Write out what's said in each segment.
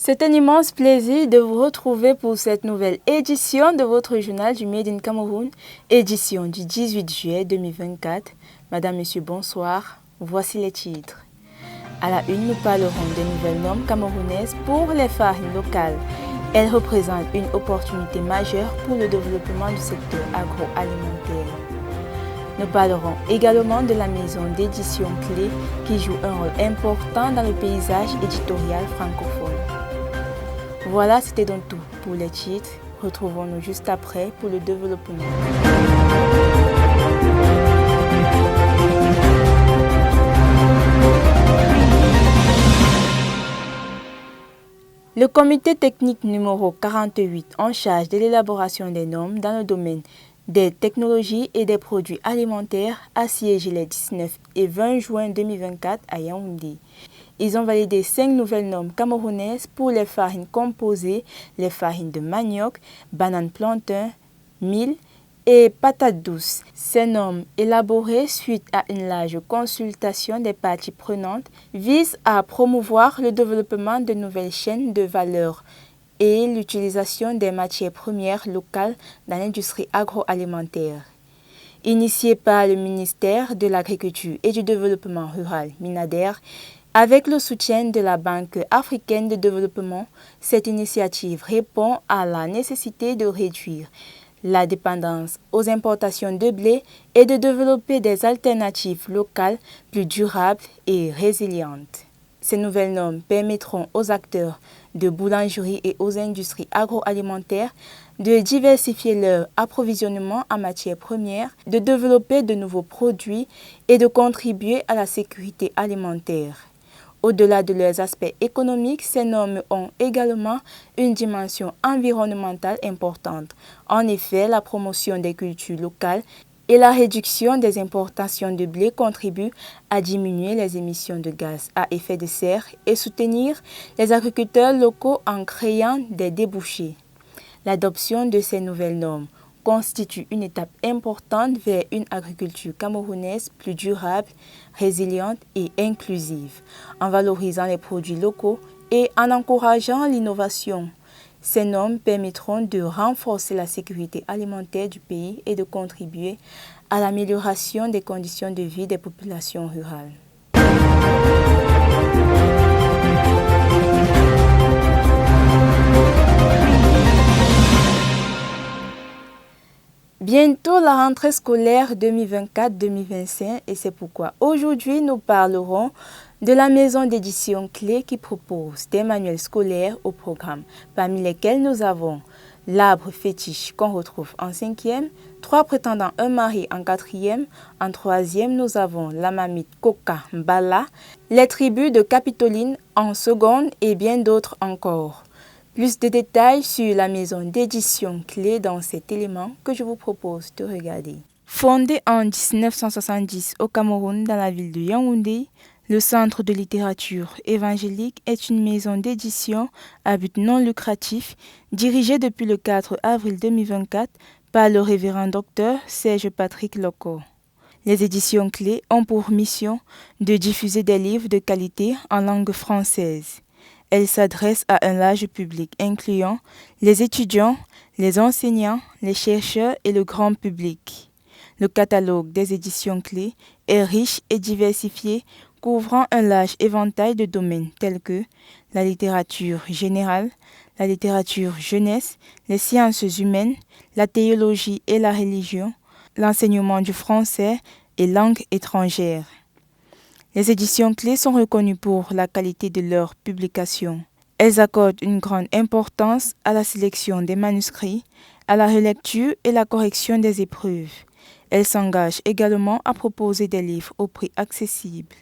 C'est un immense plaisir de vous retrouver pour cette nouvelle édition de votre journal du Made in Cameroun, édition du 18 juillet 2024. Madame, Monsieur, bonsoir. Voici les titres. À la une, nous parlerons des nouvelles normes camerounaises pour les farines locales. Elles représentent une opportunité majeure pour le développement du secteur agroalimentaire. Nous parlerons également de la maison d'édition Clé qui joue un rôle important dans le paysage éditorial francophone. Voilà, c'était donc tout pour les titres. Retrouvons-nous juste après pour le développement. Le comité technique numéro 48 en charge de l'élaboration des normes dans le domaine des technologies et des produits alimentaires a siégé les 19 et 20 juin 2024 à Yaoundé. Ils ont validé 5 nouvelles normes camerounaises pour les farines composées, les farines de manioc, banane plantain, mil et patates douces. Ces normes, élaborées suite à une large consultation des parties prenantes, visent à promouvoir le développement de nouvelles chaînes de valeur et l'utilisation des matières premières locales dans l'industrie agroalimentaire. Initiée par le ministère de l'Agriculture et du Développement rural, MINADER, avec le soutien de la Banque africaine de développement, cette initiative répond à la nécessité de réduire la dépendance aux importations de blé et de développer des alternatives locales plus durables et résilientes. Ces nouvelles normes permettront aux acteurs de boulangerie et aux industries agroalimentaires de diversifier leur approvisionnement en matières premières, de développer de nouveaux produits et de contribuer à la sécurité alimentaire. Au-delà de leurs aspects économiques, ces normes ont également une dimension environnementale importante. En effet, la promotion des cultures locales et la réduction des importations de blé contribuent à diminuer les émissions de gaz à effet de serre et soutenir les agriculteurs locaux en créant des débouchés. L'adoption de ces nouvelles normes constitue une étape importante vers une agriculture camerounaise plus durable, résiliente et inclusive, en valorisant les produits locaux et en encourageant l'innovation. Ces normes permettront de renforcer la sécurité alimentaire du pays et de contribuer à l'amélioration des conditions de vie des populations rurales. Bientôt la rentrée scolaire 2024-2025 et c'est pourquoi aujourd'hui nous parlerons de la maison d'édition Clé qui propose des manuels scolaires au programme, parmi lesquels nous avons l'arbre fétiche qu'on retrouve en 5e, 3 prétendants un mari en 4e, en 3e nous avons la mamite Coca Mbala, les tribus de Capitoline en seconde et bien d'autres encore. Plus de détails sur la maison d'édition Clé dans cet élément que je vous propose de regarder. Fondé en 1970 au Cameroun dans la ville de Yaoundé, le Centre de littérature évangélique est une maison d'édition à but non lucratif dirigée depuis le 4 avril 2024 par le révérend docteur Serge Patrick Loco. Les éditions Clé ont pour mission de diffuser des livres de qualité en langue française. Elle s'adresse à un large public incluant les étudiants, les enseignants, les chercheurs et le grand public. Le catalogue des éditions Clé est riche et diversifié, couvrant un large éventail de domaines tels que la littérature générale, la littérature jeunesse, les sciences humaines, la théologie et la religion, l'enseignement du français et langues étrangères. Les éditions Clés sont reconnues pour la qualité de leurs publications. Elles accordent une grande importance à la sélection des manuscrits, à la relecture et la correction des épreuves. Elles s'engagent également à proposer des livres au prix accessible.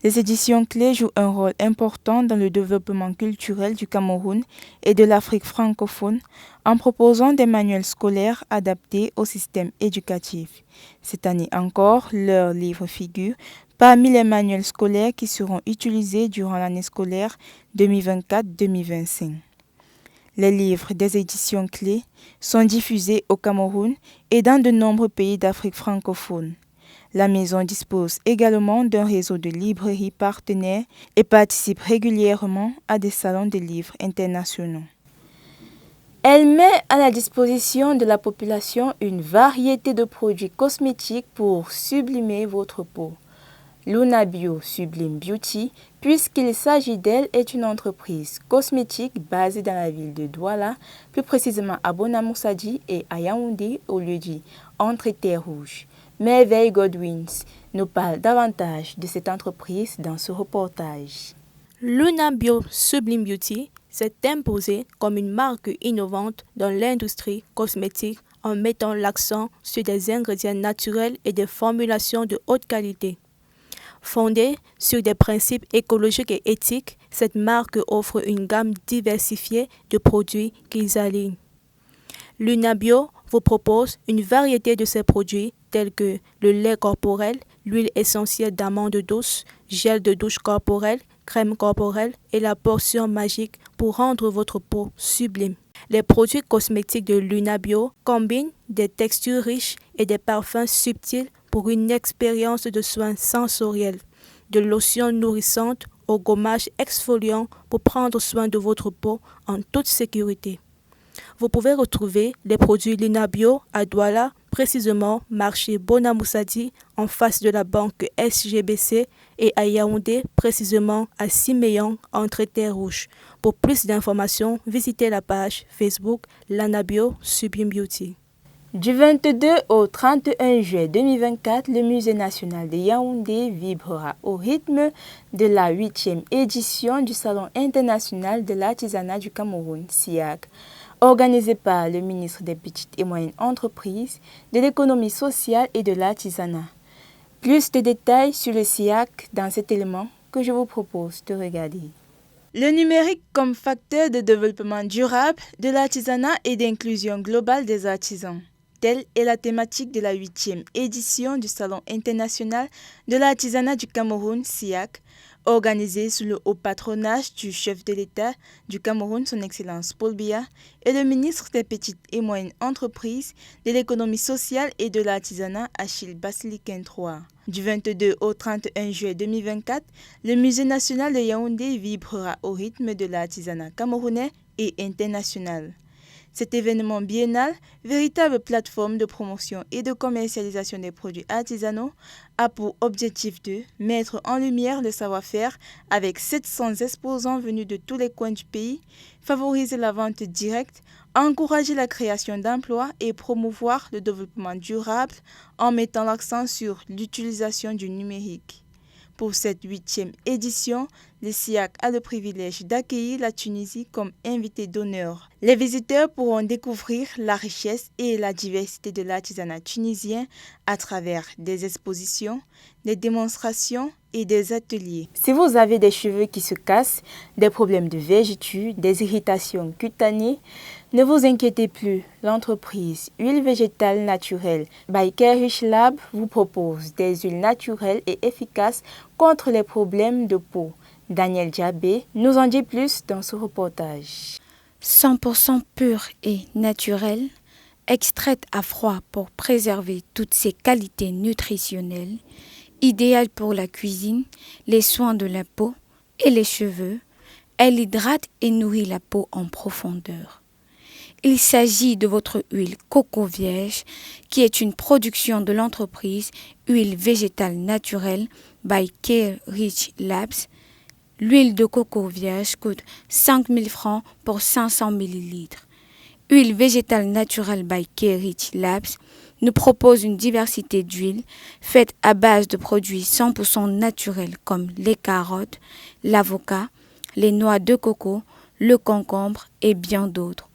Les éditions Clés jouent un rôle important dans le développement culturel du Cameroun et de l'Afrique francophone en proposant des manuels scolaires adaptés au système éducatif. Cette année encore, leurs livres figurent parmi les manuels scolaires qui seront utilisés durant l'année scolaire 2024-2025. Les livres des éditions Clés sont diffusés au Cameroun et dans de nombreux pays d'Afrique francophone. La maison dispose également d'un réseau de librairies partenaires et participe régulièrement à des salons de livres internationaux. Elle met à la disposition de la population une variété de produits cosmétiques pour sublimer votre peau. Luna Bio Sublime Beauty, puisqu'il s'agit d'elle, est une entreprise cosmétique basée dans la ville de Douala, plus précisément à Bonamoussadi et à Yaoundé, au lieu-dit Entre Terres Rouges. Merveille Godwins nous parle davantage de cette entreprise dans ce reportage. Luna Bio Sublime Beauty s'est imposée comme une marque innovante dans l'industrie cosmétique en mettant l'accent sur des ingrédients naturels et des formulations de haute qualité. Fondée sur des principes écologiques et éthiques, cette marque offre une gamme diversifiée de produits qu'ils alignent. Luna Bio vous propose une variété de ces produits tels que le lait corporel, l'huile essentielle d'amande douce, gel de douche corporel, crème corporelle et la portion magique pour rendre votre peau sublime. Les produits cosmétiques de Luna Bio combinent des textures riches et des parfums subtils pour une expérience de soins sensoriels, de lotions nourrissantes au gommage exfoliant pour prendre soin de votre peau en toute sécurité. Vous pouvez retrouver les produits Luna Bio à Douala, précisément marché Bonamoussadi en face de la banque SGBC et à Yaoundé, précisément à Siméon entre Terres Rouges. Pour plus d'informations, visitez la page Facebook Luna Bio Sublime Beauty. Du 22 au 31 juillet 2024, le Musée national de Yaoundé vibrera au rythme de la 8e édition du Salon international de l'artisanat du Cameroun, SIAC, organisé par le ministre des Petites et Moyennes Entreprises, de l'Économie sociale et de l'Artisanat. Plus de détails sur le SIAC dans cet élément que je vous propose de regarder. Le numérique comme facteur de développement durable de l'artisanat et d'inclusion globale des artisans. Telle est la thématique de la 8e édition du Salon international de l'artisanat du Cameroun, SIAC, organisé sous le haut patronage du chef de l'État du Cameroun, son Excellence Paul Biya, et le ministre des Petites et Moyennes Entreprises, de l'Économie sociale et de l'Artisanat, Achille Basiliquin III. Du 22 au 31 juillet 2024, le Musée national de Yaoundé vibrera au rythme de l'artisanat camerounais et international. Cet événement biennal, véritable plateforme de promotion et de commercialisation des produits artisanaux, a pour objectif de mettre en lumière le savoir-faire avec 700 exposants venus de tous les coins du pays, favoriser la vente directe, encourager la création d'emplois et promouvoir le développement durable en mettant l'accent sur l'utilisation du numérique. Pour cette 8e édition, le SIAC a le privilège d'accueillir la Tunisie comme invité d'honneur. Les visiteurs pourront découvrir la richesse et la diversité de l'artisanat tunisien à travers des expositions, des démonstrations et des ateliers. Si vous avez des cheveux qui se cassent, des problèmes de vergetures, des irritations cutanées, ne vous inquiétez plus, l'entreprise Huile végétale naturelle by Kerrich Lab vous propose des huiles naturelles et efficaces contre les problèmes de peau. Daniel Diabé nous en dit plus dans ce reportage. 100% pure et naturelle, extraite à froid pour préserver toutes ses qualités nutritionnelles, idéale pour la cuisine, les soins de la peau et les cheveux, elle hydrate et nourrit la peau en profondeur. Il s'agit de votre huile coco vierge qui est une production de l'entreprise Huile végétale naturelle by Kerrich Labs. L'huile de coco vierge coûte 5 000 francs pour 500 ml. Huile végétale naturelle by Kerrich Labs nous propose une diversité d'huiles faites à base de produits 100% naturels comme les carottes, l'avocat, les noix de coco, le concombre et bien d'autres.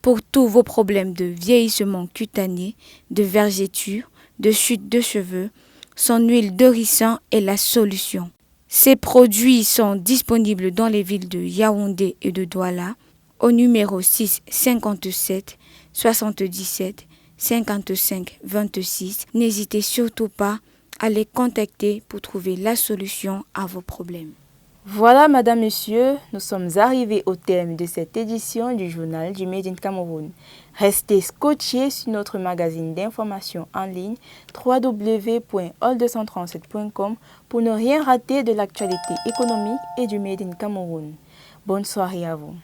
Pour tous vos problèmes de vieillissement cutané, de vergetures, de chute de cheveux, son huile de ricin est la solution. Ces produits sont disponibles dans les villes de Yaoundé et de Douala au numéro 6 57 77 55 26. N'hésitez surtout pas à les contacter pour trouver la solution à vos problèmes. Voilà, Madame, Monsieur, nous sommes arrivés au terme de cette édition du journal du Made in Cameroun. Restez scotchés sur notre magazine d'information en ligne www.all237.com pour ne rien rater de l'actualité économique et du Made in Cameroun. Bonne soirée à vous.